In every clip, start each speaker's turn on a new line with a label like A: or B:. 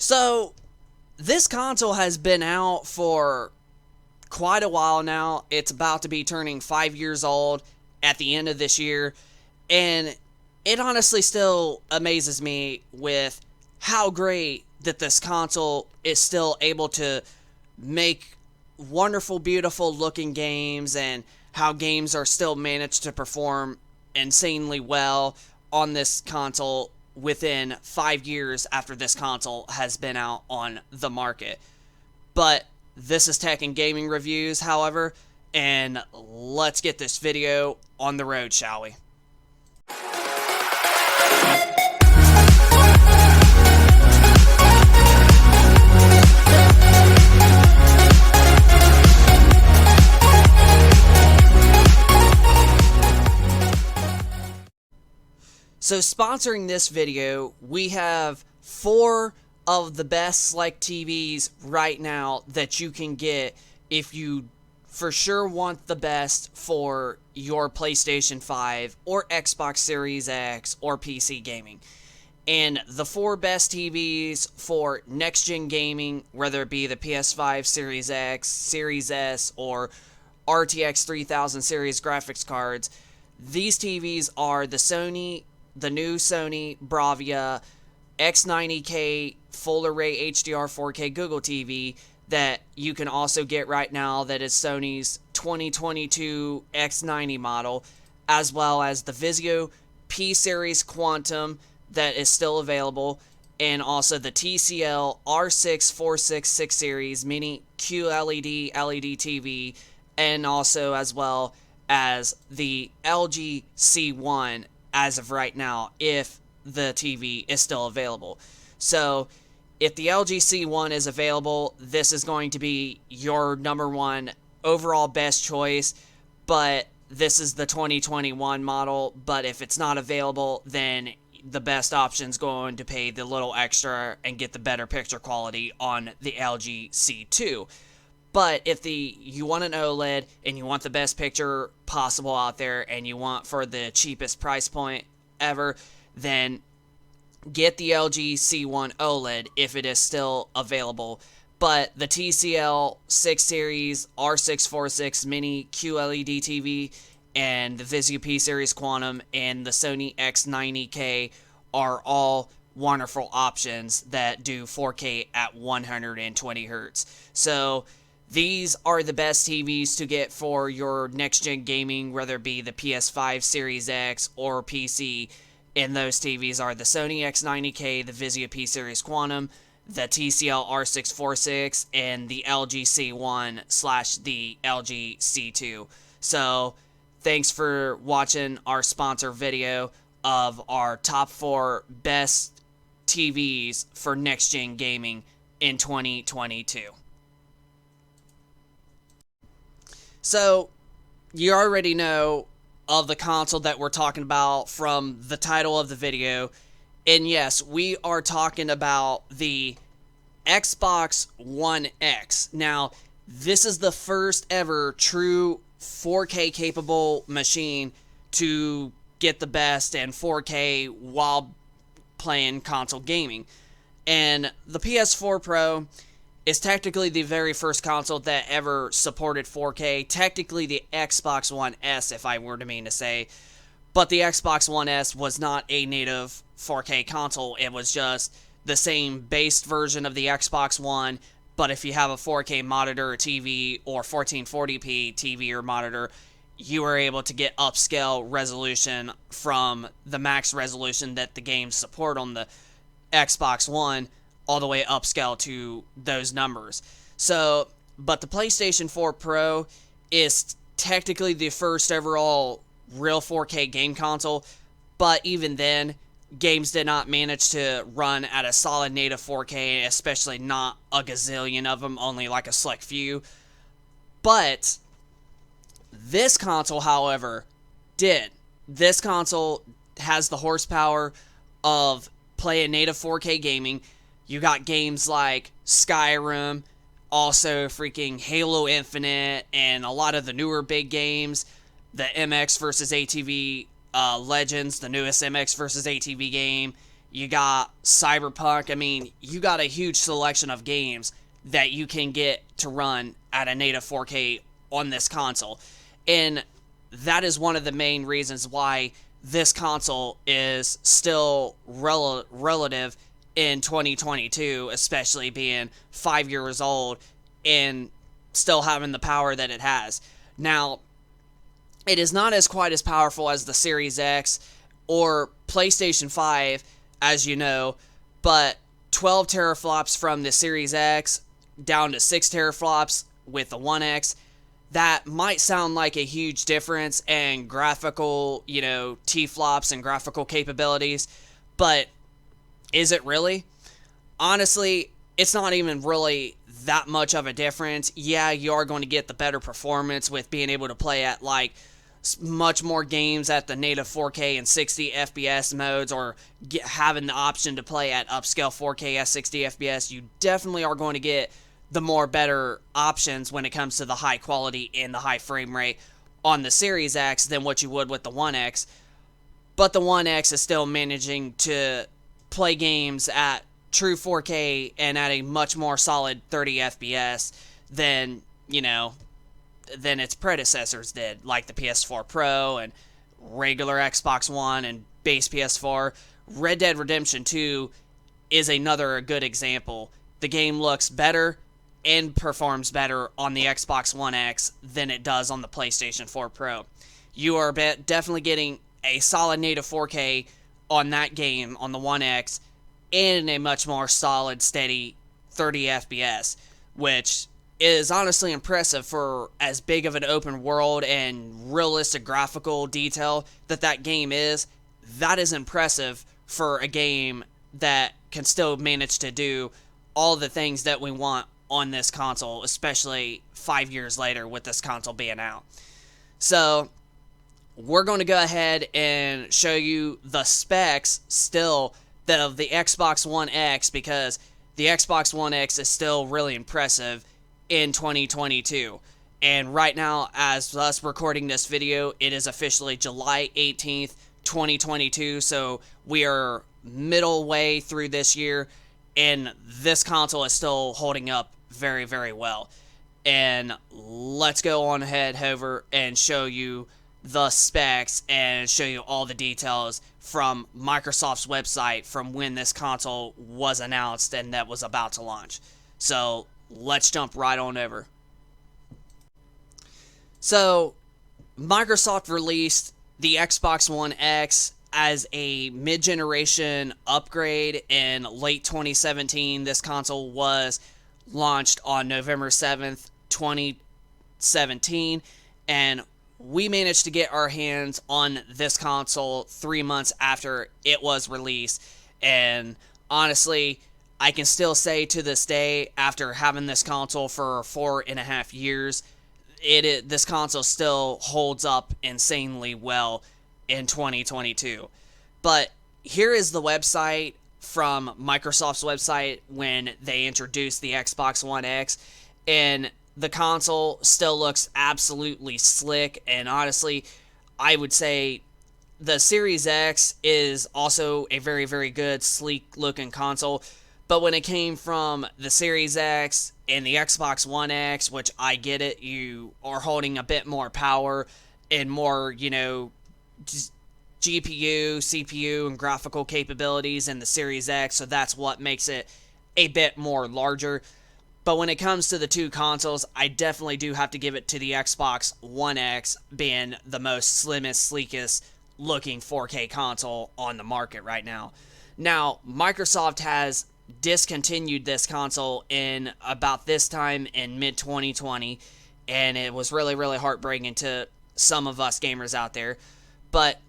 A: So, this console has been out for quite a while now. It's about to be turning 5 years old at the end of this year. And it honestly still amazes me with how great that this console is still able to make wonderful, beautiful looking games, and how games are still managed to perform insanely well on this console within 5 years after this console has been out on the market. But this is Tech and Gaming Reviews, however, and let's get this video on the road, shall we? So sponsoring this video, we have 4 of the best select TVs right now that you can get if you for sure want the best for your PlayStation 5 or Xbox Series X or PC gaming. And the 4 best TVs for next-gen gaming, whether it be the PS5, Series X, Series S, or RTX 3000 series graphics cards, these TVs are the new Sony Bravia X90K Full Array HDR 4K Google TV that you can also get right now, that is Sony's 2022 X90 model, as well as the Vizio P-Series Quantum that is still available, and also the TCL R6 Series Mini QLED LED TV, and also as well as the LG C1 as of right now, if the TV is still available. So if the LG C1 is available, this is going to be your number one overall best choice, but this is the 2021 model. But if it's not available, then the best option is going to pay the little extra and get the better picture quality on the LG C2. But if you want an OLED and you want the best picture possible out there, and you want for the cheapest price point ever, then get the LG C1 OLED if it is still available. But the TCL 6 Series R646 Mini QLED TV and the Vizio P-Series Quantum and the Sony X90K are all wonderful options that do 4K at 120 Hz. So these are the best TVs to get for your next-gen gaming, whether it be the PS5, Series X, or PC. And those TVs are the Sony X90K, the Vizio P-Series Quantum, the TCL R646, and the LG C1 / the LG C2. So thanks for watching our sponsor video of our top 4 best TVs for next-gen gaming in 2022. So, you already know of the console that we're talking about from the title of the video. And yes, we are talking about the Xbox One X. Now, this is the first ever true 4K capable machine to get the best in 4K while playing console gaming. And the PS4 Pro is technically the very first console that ever supported 4K. Technically the Xbox One S, if I were to mean to say. But the Xbox One S was not a native 4K console. It was just the same base version of the Xbox One. But if you have a 4K monitor or TV, or 1440p TV or monitor, you are able to get upscale resolution from the max resolution that the games support on the Xbox One, all the way upscale to those numbers. So, but the PlayStation 4 Pro is technically the first overall real 4K game console, but even then, games did not manage to run at a solid native 4K, especially not a gazillion of them, only like a select few. But this console, however, did. This console has the horsepower of playing native 4K gaming. You got games like Skyrim, also freaking Halo Infinite, and a lot of the newer big games, the MX vs. ATV Legends, the newest MX vs. ATV game. you got Cyberpunk. I mean, you got a huge selection of games that you can get to run at a native 4K on this console. And that is one of the main reasons why this console is still relative in 2022, especially being 5 years old and still having the power that it has. Now, it is not as quite as powerful as the Series X or PlayStation 5, as you know, but 12 teraflops from the Series X down to 6 teraflops with the One X, that might sound like a huge difference in graphical, T-flops and graphical capabilities, but is it really? Honestly, it's not even really that much of a difference. Yeah, you are going to get the better performance with being able to play at much more games at the native 4K and 60 FPS modes, or having the option to play at upscale 4K at 60 FPS. You definitely are going to get the more better options when it comes to the high quality and the high frame rate on the Series X than what you would with the One X. But the One X is still managing to play games at true 4K and at a much more solid 30 FPS than its predecessors did, like the PS4 Pro and regular Xbox One and base PS4. Red Dead Redemption 2 is another good example. The game looks better and performs better on the Xbox One X than it does on the PlayStation 4 Pro. You are definitely getting a solid native 4K on that game on the One X and a much more solid, steady 30 FPS, which is honestly impressive for as big of an open world and realistic graphical detail that game is. That is impressive for a game that can still manage to do all the things that we want on this console, especially 5 years later with this console being out. So we're going to go ahead and show you the specs still of the Xbox One X, because the Xbox One X is still really impressive in 2022. And right now, as us recording this video, it is officially July 18th, 2022. So we are middle way through this year, and this console is still holding up very, very well. And let's go on ahead, Hover, and show you the specs and show you all the details from Microsoft's website from when this console was announced and that was about to launch. So let's jump right on over. So Microsoft released the Xbox One X as a mid-generation upgrade in late 2017. This console was launched on November 7th, 2017, and we managed to get our hands on this console 3 months after it was released. And honestly, I can still say to this day, after having this console for 4.5 years, this console still holds up insanely well in 2022. But here is the website from Microsoft's website when they introduced the Xbox One X, and the console still looks absolutely slick. And honestly, I would say the Series X is also a very, very good, sleek looking console. But when it came from the Series X and the Xbox One X, which I get it, you are holding a bit more power and more, GPU, CPU, and graphical capabilities in the Series X, so that's what makes it a bit more larger. But when it comes to the two consoles, I definitely do have to give it to the Xbox One X being the most slimmest, sleekest looking 4K console on the market right now. Now, Microsoft has discontinued this console in about this time in mid-2020, and it was really, really heartbreaking to some of us gamers out there. But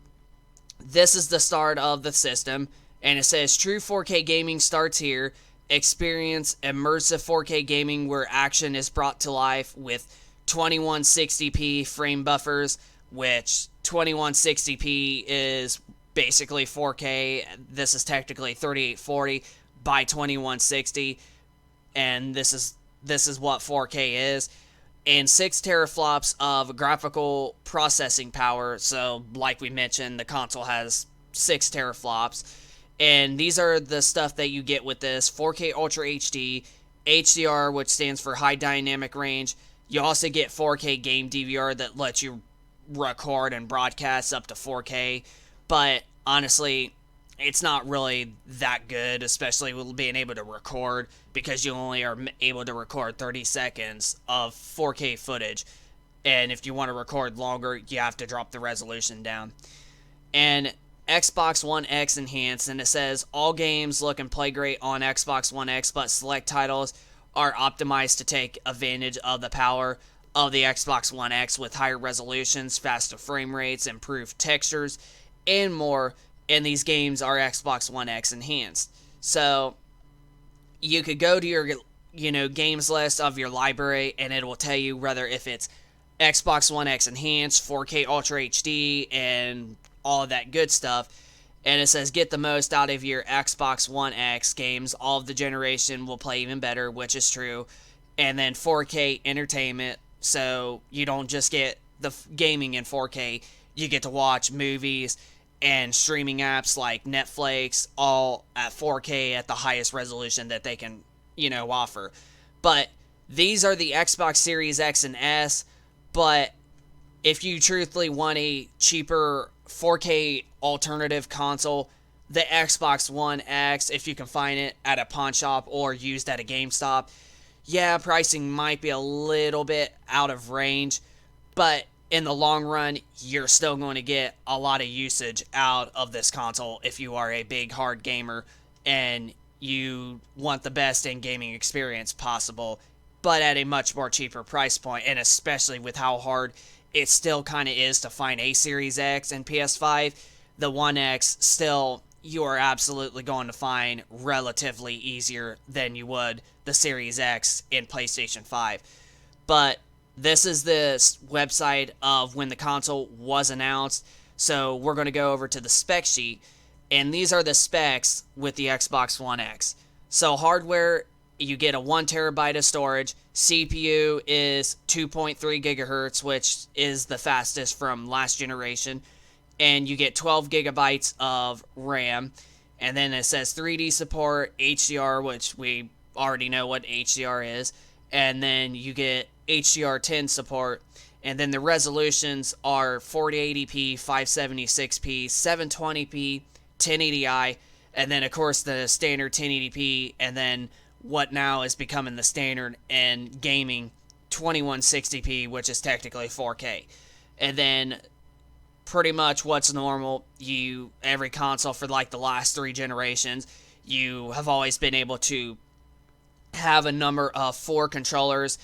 A: this is the start of the system, and it says true 4K gaming starts here. Experience immersive 4K gaming where action is brought to life with 2160p frame buffers, which 2160p is basically 4K. This is technically 3840 by 2160, and this is what 4K is. And 6 teraflops of graphical processing power. So, like we mentioned, the console has 6 teraflops. And these are the stuff that you get with this: 4K Ultra HD, HDR, which stands for High Dynamic Range. You also get 4K Game DVR that lets you record and broadcast up to 4K. But honestly, it's not really that good, especially with being able to record, because you only are able to record 30 seconds of 4K footage. And if you want to record longer, you have to drop the resolution down. And Xbox One X Enhanced, and it says all games look and play great on Xbox One X, but select titles are optimized to take advantage of the power of the Xbox One X with higher resolutions, faster frame rates, improved textures, and more. And these games are Xbox One X Enhanced. So you could go to your games list of your library, and it will tell you whether if it's Xbox One X Enhanced, 4K Ultra HD, and all of that good stuff. And it says get the most out of your Xbox One X games. All of the generation will play even better, which is true. And then 4K entertainment, so you don't just get the gaming in 4K, you get to watch movies and streaming apps like Netflix all at 4K at the highest resolution that they can, offer. But these are the Xbox Series X and S, but if you truthfully want a cheaper 4K alternative console, the Xbox One X, if you can find it at a pawn shop or used at a GameStop, yeah, pricing might be a little bit out of range, but in the long run, you're still going to get a lot of usage out of this console if you are a big, hard gamer and you want the best in gaming experience possible, but at a much more cheaper price point, and especially with how hard it still kind of is to find a Series X and PS5, the One X still, you are absolutely going to find relatively easier than you would the Series X in PlayStation 5. But this is the website of when the console was announced, so we're going to go over to the spec sheet, and these are the specs with the Xbox One X. So hardware, you get a 1 terabyte of storage. CPU is 2.3 gigahertz, which is the fastest from last generation. And you get 12 gigabytes of RAM. And then it says 3D support, HDR, which we already know what HDR is. And then you get HDR10 support. And then the resolutions are 4080p, 576p, 720p, 1080i. And then, of course, the standard 1080p. And then what now is becoming the standard in gaming, 2160p, which is technically 4K. And then pretty much what's normal, every console for like the last 3 generations, you have always been able to have a number of 4 controllers,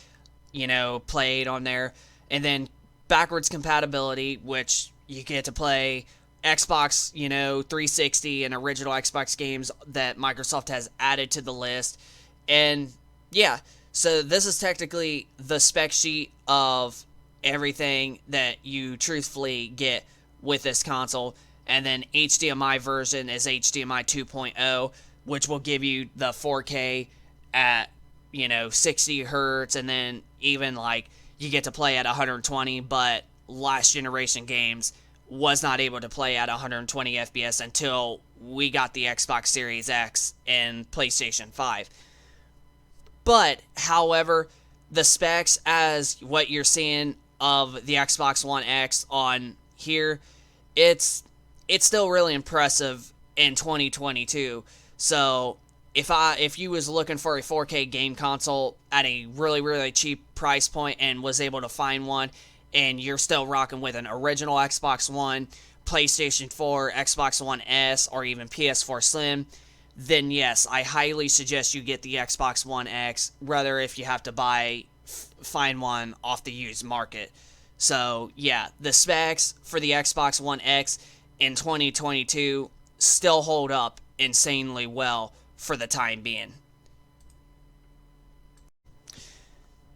A: played on there. And then backwards compatibility, which you get to play Xbox, 360 and original Xbox games that Microsoft has added to the list. And yeah, so this is technically the spec sheet of everything that you truthfully get with this console. And then HDMI version is HDMI 2.0, which will give you the 4K at, 60 hertz. And then even like you get to play at 120, but last generation games was not able to play at 120 FPS until we got the Xbox Series X and PlayStation 5. But, however, the specs as what you're seeing of the Xbox One X on here, it's still really impressive in 2022. So, if you was looking for a 4K game console at a really, really cheap price point and was able to find one, and you're still rocking with an original Xbox One, PlayStation 4, Xbox One S, or even PS4 Slim, then yes, I highly suggest you get the Xbox One X, rather if you have to find one off the used market. So yeah, the specs for the Xbox One X in 2022 still hold up insanely well for the time being.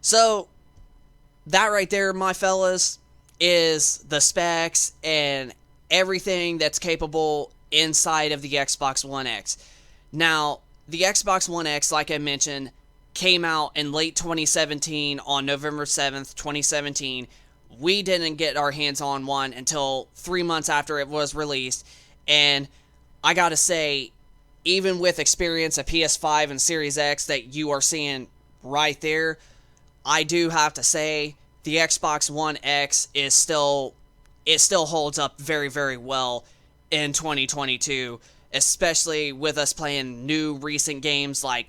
A: So that right there, my fellas, is the specs and everything that's capable inside of the Xbox One X. Now, the Xbox One X, like I mentioned, came out in late 2017 on November 7th, 2017. We didn't get our hands on one until 3 months after it was released. And I gotta say, even with experience of PS5 and Series X that you are seeing right there, I do have to say the Xbox One X is still, it still holds up very, very well in 2022, especially with us playing new recent games like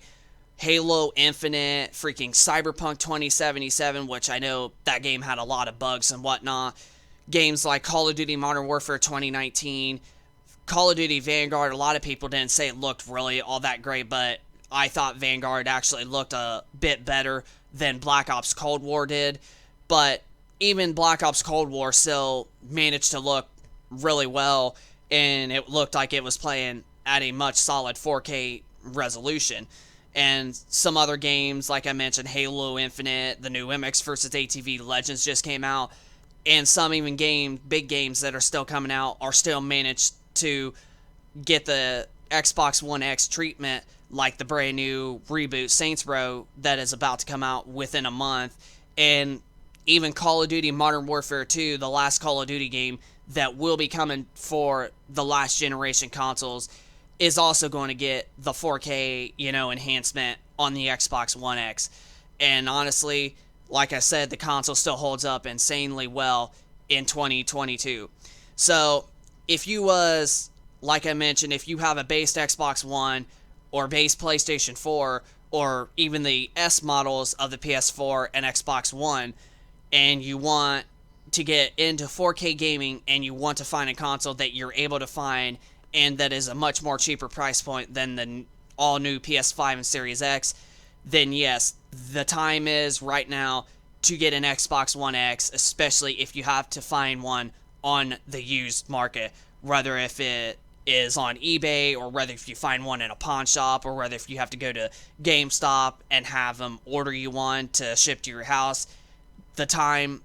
A: Halo Infinite, freaking Cyberpunk 2077, which I know that game had a lot of bugs and whatnot. Games like Call of Duty Modern Warfare 2019, Call of Duty Vanguard. A lot of people didn't say it looked really all that great, but I thought Vanguard actually looked a bit better than Black Ops Cold War did. But even Black Ops Cold War still managed to look really well, and it looked like it was playing at a much solid 4K resolution. And some other games, like I mentioned, Halo Infinite, the new MX vs. ATV Legends just came out, and some even big games that are still coming out are still managed to get the Xbox One X treatment, like the brand new reboot Saints Row that is about to come out within a month. And even Call of Duty Modern Warfare 2, the last Call of Duty game that will be coming for the last generation consoles, is also going to get the 4K, enhancement on the Xbox One X. And honestly, like I said, the console still holds up insanely well in 2022. So, if you like I mentioned, if you have a base Xbox One or base PlayStation 4 or even the S models of the PS4 and Xbox One, and you want to get into 4K gaming and you want to find a console that you're able to find and that is a much more cheaper price point than the all-new PS5 and Series X, then yes, the time is right now to get an Xbox One X, especially if you have to find one on the used market, whether if it is on eBay or whether if you find one in a pawn shop or whether if you have to go to GameStop and have them order you one to ship to your house.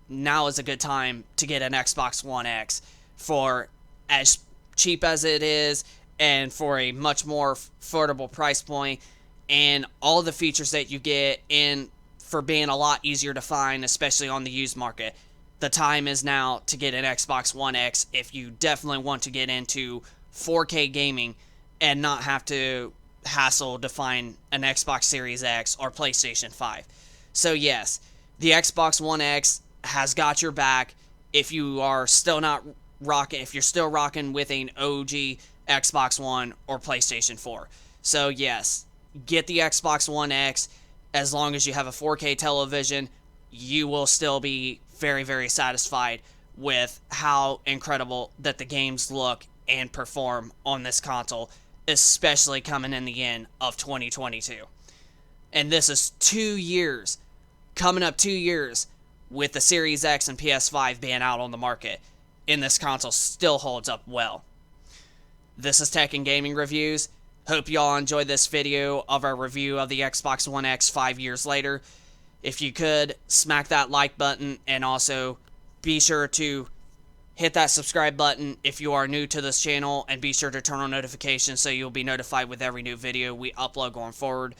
A: Now is a good time to get an Xbox One X for as cheap as it is and for a much more affordable price point, and all the features that you get in for being a lot easier to find, especially on the used market. The time is now to get an Xbox One X if you definitely want to get into 4K gaming and not have to hassle to find an Xbox Series X or PlayStation 5. So yes, the Xbox One X has got your back if you are still not rocking, if you're still rocking with an OG Xbox One or PlayStation 4. So yes, get the Xbox One X. As long as you have a 4K television, you will still be very, very satisfied with how incredible that the games look and perform on this console, especially coming in the end of 2022. And this is 2 years, coming up 2 years, with the Series X and PS5 being out on the market, and this console still holds up well. This is Tech and Gaming Reviews. Hope y'all enjoyed this video of our review of the Xbox One X 5 years later. If you could, smack that like button, and also be sure to hit that subscribe button if you are new to this channel, and be sure to turn on notifications so you'll be notified with every new video we upload going forward.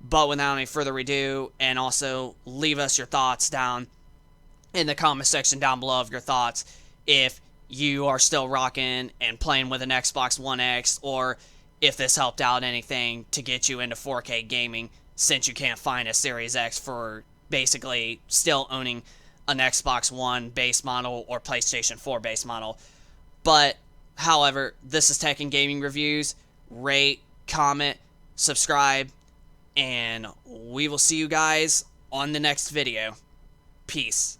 A: But without any further ado, and also leave us your thoughts down in the comment section down below of your thoughts if you are still rocking and playing with an Xbox One X, or if this helped out anything to get you into 4K gaming, since you can't find a Series X for basically still owning an Xbox One base model or PlayStation 4 base model. But, however, this is Tech and Gaming Reviews. Rate, comment, subscribe, and we will see you guys on the next video. Peace.